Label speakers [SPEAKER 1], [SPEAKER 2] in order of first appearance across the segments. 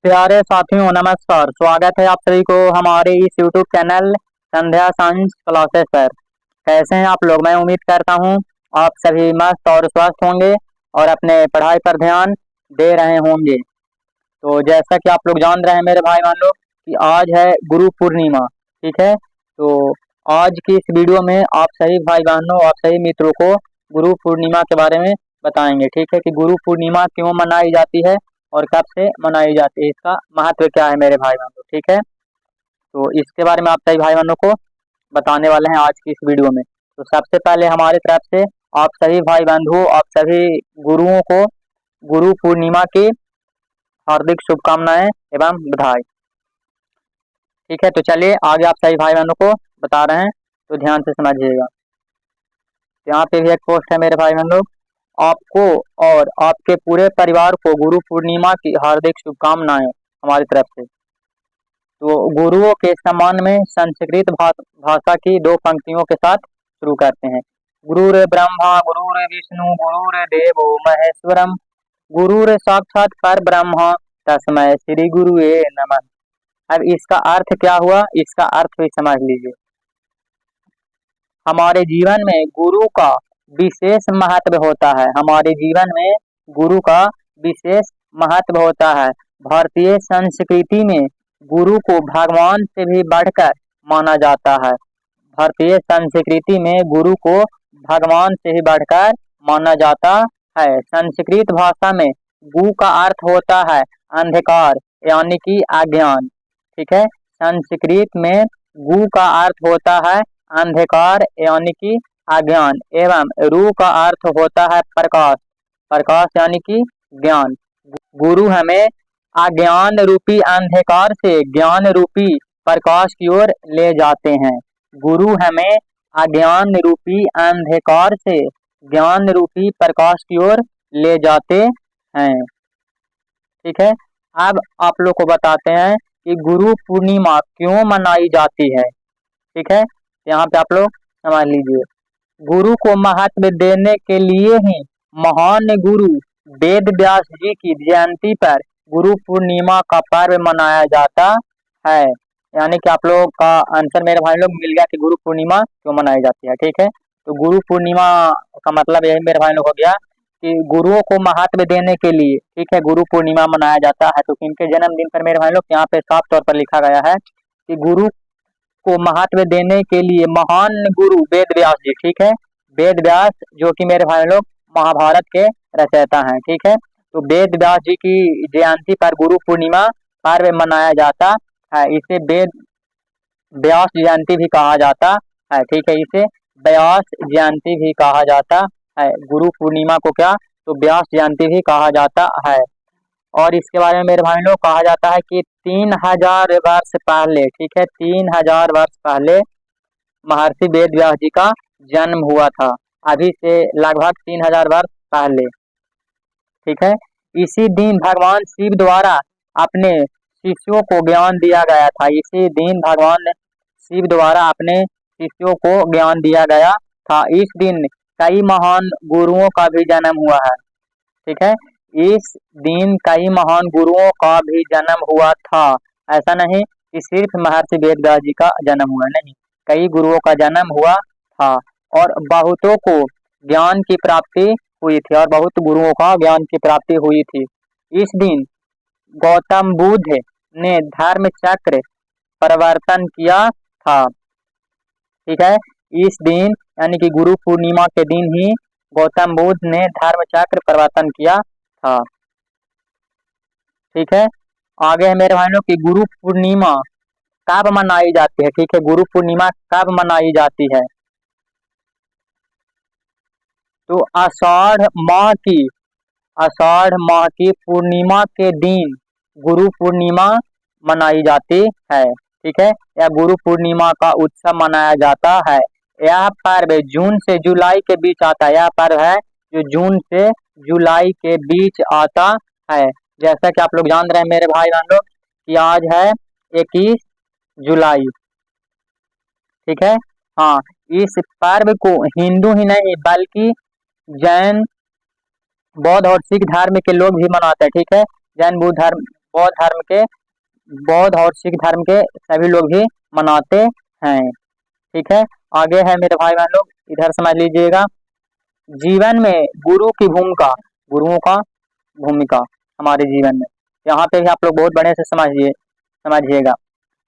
[SPEAKER 1] प्यारे साथियों नमस्कार। स्वागत है आप सभी को हमारे इस यूट्यूब चैनल संध्या साइंस क्लासेस पर। कैसे हैं आप लोग? मैं उम्मीद करता हूं आप सभी मस्त और स्वस्थ होंगे और अपने पढ़ाई पर ध्यान दे रहे होंगे। तो जैसा कि आप लोग जान रहे हैं मेरे भाई मान लो कि आज है गुरु पूर्णिमा। ठीक है, तो आज की इस वीडियो में आप सभी भाई बहनों, आप सभी मित्रों को गुरु पूर्णिमा के बारे में बताएंगे। ठीक है, कि गुरु पूर्णिमा क्यों मनाई जाती है और कब से मनाई जाती है, इसका महत्व क्या है मेरे भाई बहनों। ठीक है, तो इसके बारे में आप सभी भाई बहनों को बताने वाले हैं आज की इस वीडियो में। तो सबसे पहले हमारी तरफ से आप सभी भाई बंधुओं, आप सभी गुरुओं को गुरु पूर्णिमा की हार्दिक शुभकामनाएं एवं बधाई। ठीक है, तो चलिए आगे आप सभी भाई बहनों को बता रहे हैं, तो ध्यान से समझिएगा। यहाँ पे भी एक पोस्ट है मेरे भाई बहन लोग। आपको और आपके पूरे परिवार को गुरु पूर्णिमा की हार्दिक शुभकामनाएं हमारी तरफ से। तो गुरुओं के सम्मान में संस्कृत भाषा की दो पंक्तियों के साथ शुरू करते हैं। गुरुर ब्रह्मा गुरुर विष्णु गुरुर देवो महेश्वरम गुरुर साक्षात पर ब्रह्मा तस्मै श्री गुरुवे नमः। अब इसका अर्थ क्या हुआ, इसका अर्थ भी समझ लीजिए। हमारे जीवन में गुरु का विशेष महत्व होता है। हमारे जीवन में गुरु का विशेष महत्व होता है। भारतीय संस्कृति में गुरु को भगवान से भी बढ़कर माना जाता है। भारतीय संस्कृति में गुरु को भगवान से भी बढ़कर माना जाता है। संस्कृत भाषा में गु का अर्थ होता है अंधकार यानी कि अज्ञान। ठीक है, संस्कृत में गु का अर्थ होता है अंधकार यानी कि अज्ञान एवं रू का अर्थ होता है प्रकाश, प्रकाश यानी कि ज्ञान। गुरु हमें अज्ञान रूपी अंधकार से ज्ञान रूपी प्रकाश की ओर ले जाते हैं। गुरु हमें अज्ञान रूपी अंधकार से ज्ञान रूपी प्रकाश की ओर ले जाते हैं। ठीक है, अब आप लोग को बताते हैं कि गुरु पूर्णिमा क्यों मनाई जाती है। ठीक है, यहाँ पे आप लोग समझ लीजिए। गुरु को महत्व देने के लिए ही महान गुरु वेद व्यास जी की जयंती पर गुरु पूर्णिमा का पर्व मनाया जाता है। यानी कि आप लोग का आंसर मेरे भाई लोग मिल गया कि गुरु पूर्णिमा क्यों मनाई जाती है। ठीक है, तो गुरु पूर्णिमा का मतलब यही मेरे भाई लोग हो गया कि गुरुओं को महत्व देने के लिए, ठीक है, गुरु पूर्णिमा मनाया जाता है। तो इनके जन्मदिन पर मेरे भाई लोग यहाँ पे साफ तौर पर लिखा गया है कि गुरु को महत्व देने के लिए महान गुरु वेद व्यास जी, ठीक है, वेद व्यास जो कि मेरे भाई लोग महाभारत के रचयिता हैं। ठीक है, तो वेद व्यास जी की जयंती पर गुरु पूर्णिमा पर्व मनाया जाता है। इसे वेद व्यास जयंती भी कहा जाता है। ठीक है, इसे व्यास जयंती भी कहा जाता है। गुरु पूर्णिमा को क्या, तो व्यास जयंती भी कहा जाता है। और इसके बारे में मेरे भाई लोग कहा जाता है कि 3000 वर्ष पहले, ठीक है, 3000 वर्ष पहले महर्षि वेद व्यास जी का जन्म हुआ था। अभी से लगभग 3000 वर्ष पहले। ठीक है, इसी दिन भगवान शिव द्वारा अपने शिष्यों को ज्ञान दिया गया था। इसी दिन भगवान शिव द्वारा अपने शिष्यों को ज्ञान दिया गया था। इस दिन कई महान गुरुओं का भी जन्म हुआ है। ठीक है, इस दिन कई महान गुरुओं का भी जन्म हुआ था। ऐसा नहीं कि सिर्फ महर्षि वेद व्यास जी का जन्म हुआ, नहीं, कई गुरुओं का जन्म हुआ था और बहुतों को ज्ञान की प्राप्ति हुई थी और बहुत गुरुओं का ज्ञान की प्राप्ति हुई थी। इस दिन गौतम बुद्ध ने धर्म चक्र परिवर्तन किया था। ठीक है, इस दिन यानी कि गुरु पूर्णिमा के दिन ही गौतम बुद्ध ने धर्म चक्र परिवर्तन किया था। ठीक है, आगे है मेरे भाइयों की गुरु पूर्णिमा कब मनाई जाती है। ठीक है, गुरु पूर्णिमा कब मनाई जाती है, तो आषाढ़ माह की पूर्णिमा के दिन गुरु पूर्णिमा मनाई जाती है। ठीक है, या गुरु पूर्णिमा का उत्सव मनाया जाता है। यह पर्व जून से जुलाई के बीच आता है। यह पर्व है जो जून से जुलाई के बीच आता है। जैसा कि आप लोग जान रहे हैं मेरे भाई बहन लोग कि आज है 21 जुलाई। ठीक है, हाँ, इस पर्व को हिंदू ही नहीं बल्कि जैन, बौद्ध और सिख धर्म के लोग भी मनाते हैं। ठीक है, जैन, बुद्ध धर्म बौद्ध धर्म के बौद्ध और सिख धर्म के सभी लोग भी मनाते हैं। ठीक है, आगे है मेरे भाई बहन लोग, इधर समझ लीजिएगा। जीवन में गुरु की भूमिका, गुरुओं का भूमिका हमारे जीवन में, यहाँ पे भी आप लोग बहुत बड़े से समझिएगा।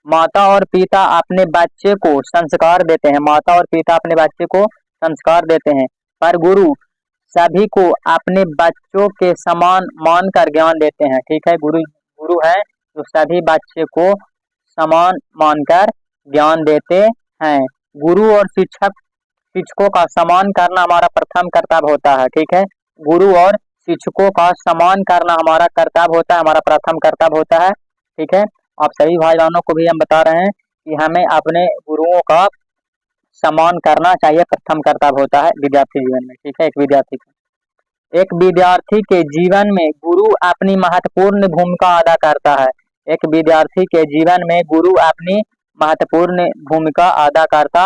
[SPEAKER 1] माता और पिता अपने बच्चे को संस्कार देते हैं, माता और पिता अपने बच्चे को संस्कार देते हैं, पर गुरु सभी को अपने बच्चों के समान मानकर ज्ञान देते हैं। ठीक है, गुरु गुरु है जो सभी बच्चे को समान मानकर ज्ञान देते हैं। गुरु और शिक्षकों का सम्मान करना हमारा प्रथम कर्तव्य होता है। ठीक है, गुरु और शिक्षकों का सम्मान करना हमारा कर्तव्य होता है, हमारा प्रथम कर्तव्य होता है। ठीक है, आप सभी भाई बहनों को भी हम बता रहे हैं कि हमें अपने गुरुओं का सम्मान करना चाहिए, प्रथम कर्तव्य होता है विद्यार्थी जीवन में। ठीक है, एक विद्यार्थी के जीवन में गुरु अपनी महत्वपूर्ण भूमिका अदा करता है। एक विद्यार्थी के जीवन में गुरु अपनी महत्वपूर्ण भूमिका अदा करता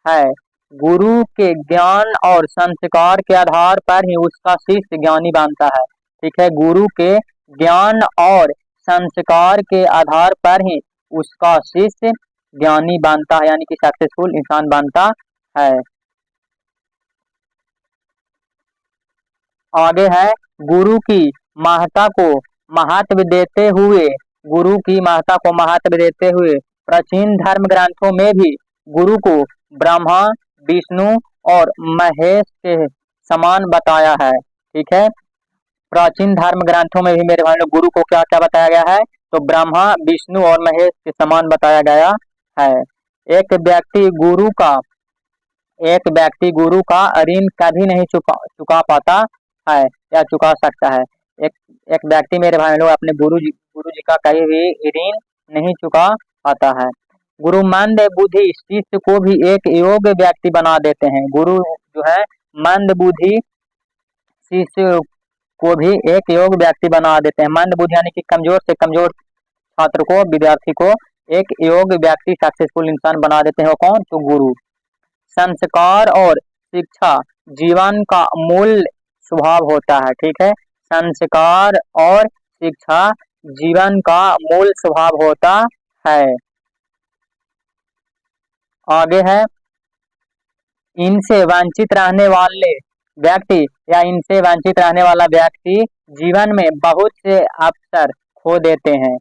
[SPEAKER 1] है। गुरु के ज्ञान और संस्कार के आधार पर ही उसका शिष्य ज्ञानी बनता है। ठीक है, गुरु के ज्ञान और संस्कार के आधार पर ही उसका शिष्य ज्ञानी बनता है, यानी कि सक्सेसफुल इंसान बनता है। आगे है गुरु की महत्ता को महत्व देते हुए, गुरु की महत्ता को महत्व देते हुए प्राचीन धर्म ग्रंथों में भी गुरु को ब्रह्मा, विष्णु और महेश के समान बताया है। ठीक है, प्राचीन धर्म ग्रंथों में भी मेरे भाई लोग गुरु को क्या क्या बताया गया है, तो ब्रह्मा, विष्णु और महेश के समान बताया गया है। एक व्यक्ति गुरु का ऋण कभी नहीं चुका पाता है या चुका सकता है। एक व्यक्ति मेरे भाई लोग अपने गुरु जी का कभी भी ऋण नहीं चुका पाता है। गुरु मंद बुद्धि शिष्य को भी एक योग्य व्यक्ति बना देते हैं। गुरु जो है मंद बुद्धि शिष्य को भी एक योग्य व्यक्ति बना देते हैं। मंद बुद्धि यानी कि कमजोर से कमजोर छात्र को, विद्यार्थी को एक योग्य व्यक्ति, सक्सेसफुल इंसान बना देते हैं। वो कौन, तो गुरु। संस्कार और शिक्षा जीवन का मूल स्वभाव होता है। ठीक है, संस्कार और शिक्षा जीवन का मूल स्वभाव होता है। आगे है इनसे वंचित रहने वाला व्यक्ति जीवन में बहुत से अवसर खो देते हैं।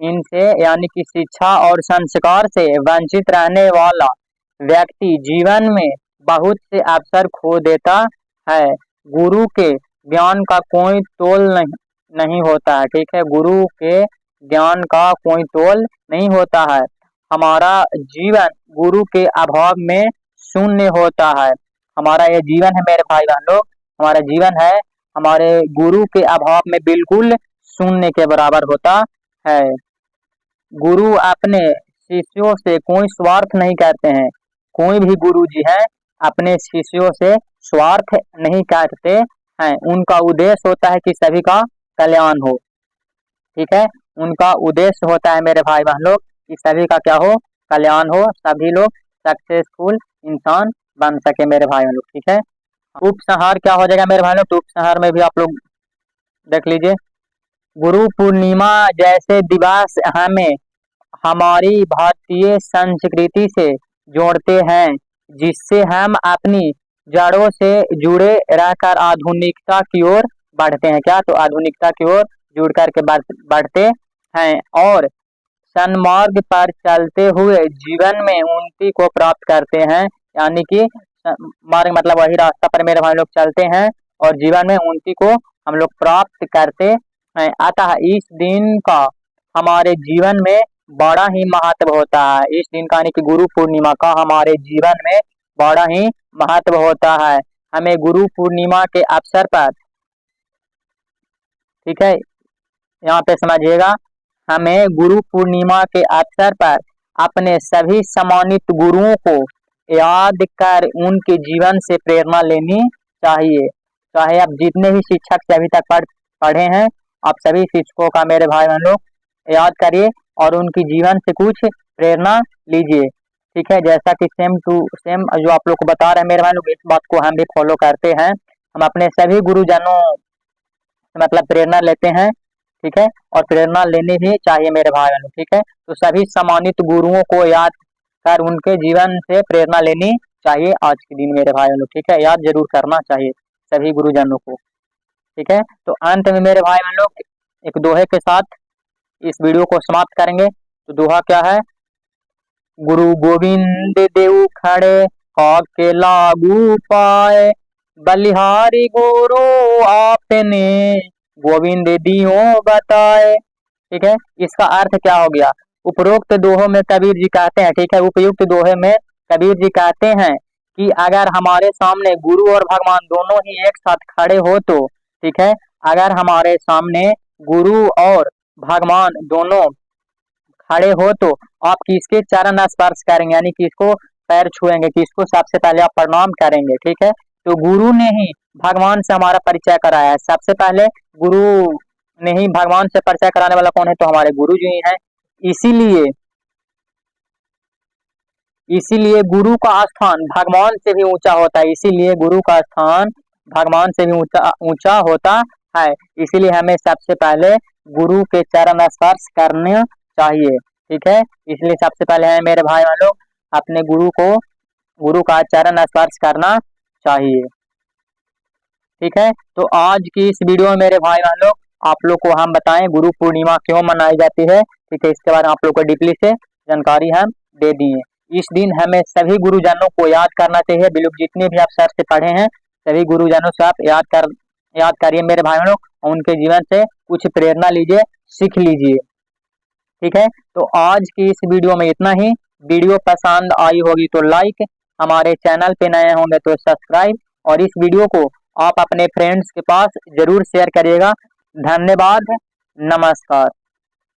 [SPEAKER 1] इनसे यानी कि शिक्षा और संस्कार से वंचित रहने वाला व्यक्ति जीवन में बहुत से अवसर खो देता है। गुरु के ज्ञान का कोई तोल नहीं होता है। ठीक है, गुरु के ज्ञान का कोई तोल नहीं होता है। हमारा जीवन गुरु के अभाव में शून्य होता है। हमारा ये जीवन है मेरे भाई बहन लोग, हमारा जीवन है हमारे गुरु के अभाव में बिल्कुल शून्य के बराबर होता है। गुरु अपने शिष्यों से कोई स्वार्थ नहीं करते हैं। कोई भी गुरु जी है अपने शिष्यों से स्वार्थ नहीं करते हैं। उनका उद्देश्य होता है कि सभी का कल्याण हो। ठीक है, उनका उद्देश्य होता है मेरे भाई बहन लोग कि सभी का क्या हो, कल्याण हो, सभी लोग सक्सेसफुल इंसान बन सके मेरे भाई बहन लोग। ठीक है, उपसंहार क्या हो जाएगा मेरे भाई लोग, तो उपसंहार में भी आप लोग देख लीजिए। गुरु पूर्णिमा जैसे दिवस हमें हमारी भारतीय संस्कृति से जोड़ते हैं, जिससे हम अपनी जड़ों से जुड़े रहकर आधुनिकता की ओर बढ़ते हैं। क्या, तो आधुनिकता की ओर जुड़ करके बढ़ते हैं और सन्मार्ग पर चलते हुए जीवन में उन्नति को प्राप्त करते हैं। यानी कि मार्ग मतलब वही रास्ता पर मेरे भाई लोग चलते हैं और जीवन में उन्नति को हम लोग प्राप्त करते हैं। अतः इस दिन का हमारे जीवन में बड़ा ही महत्व होता है। इस दिन का यानी कि गुरु पूर्णिमा का हमारे जीवन में बड़ा ही महत्व होता है। हमें गुरु पूर्णिमा के अवसर पर, ठीक है, यहाँ पे समझिएगा, हमें गुरु पूर्णिमा के अवसर पर अपने सभी सम्मानित गुरुओं को याद कर उनके जीवन से प्रेरणा लेनी चाहिए। चाहे आप जितने भी शिक्षक से अभी तक पढ़े हैं, आप सभी शिक्षकों का मेरे भाई बहन लोग याद करिए और उनकी जीवन से कुछ प्रेरणा लीजिए। ठीक है, जैसा कि सेम टू सेम जो आप लोग को बता रहे हैं मेरे भाई लोग, इस बात को हम भी फॉलो करते हैं। हम अपने सभी गुरुजनों मतलब प्रेरणा लेते हैं। ठीक है, और प्रेरणा लेनी भी चाहिए मेरे भाई बहनों। ठीक है, तो सभी सम्मानित गुरुओं को याद कर उनके जीवन से प्रेरणा लेनी चाहिए आज के दिन मेरे भाई बहनों। ठीक है, याद जरूर करना चाहिए सभी गुरुजनों को। ठीक है, तो अंत में मेरे भाई बहनों एक दोहे के साथ इस वीडियो को समाप्त करेंगे। तो दोहा क्या है? गुरु गोविंद देव खड़े के लागू पाए, बलिहारी गुरु आपने गोविंद दियो बताए। ठीक है, इसका अर्थ क्या हो गया? उपरोक्त दोहों में कबीर जी कहते हैं, ठीक है, उपयुक्त दोहे में कबीर जी कहते हैं कि अगर हमारे सामने गुरु और भगवान दोनों ही एक साथ खड़े हो तो, ठीक है, अगर हमारे सामने गुरु और भगवान दोनों खड़े हो तो आप किसके चरण स्पर्श करेंगे, यानी किसको पैर छुएंगे, किसको सबसे पहले आप प्रणाम करेंगे। ठीक है, तो गुरु ने ही भगवान से हमारा परिचय कराया है। सबसे पहले गुरु ने ही भगवान से परिचय कराने वाला कौन है? तो हमारे गुरु जी हैं। इसीलिए गुरु का स्थान भगवान से भी ऊंचा होता है। इसीलिए गुरु का स्थान भगवान से भी ऊंचा होता है। इसीलिए हमें सबसे पहले गुरु के चरण स्पर्श करने चाहिए। ठीक है, इसलिए सबसे पहले है मेरे भाई बहनों अपने गुरु का चरण स्पर्श करना चाहिए। ठीक है, तो आज की इस वीडियो में मेरे भाई बहनों आप लोग को हम बताएं गुरु पूर्णिमा क्यों मनाई जाती है। ठीक है, इसके बारे में आप लोग को डीपली से जानकारी हम दे दिए। इस दिन हमें सभी गुरुजनों को याद करना चाहिए। बिल्कुल जितने भी आप सर से पढ़े हैं सभी गुरुजनों से आप याद करिए मेरे भाई बहनों, उनके जीवन से कुछ प्रेरणा लीजिए, सीख लीजिए। ठीक है, तो आज की इस वीडियो में इतना ही। वीडियो पसंद आई होगी तो लाइक, हमारे चैनल पे नए होंगे तो सब्सक्राइब, और इस वीडियो को आप अपने फ्रेंड्स के पास जरूर शेयर करिएगा। धन्यवाद, नमस्कार।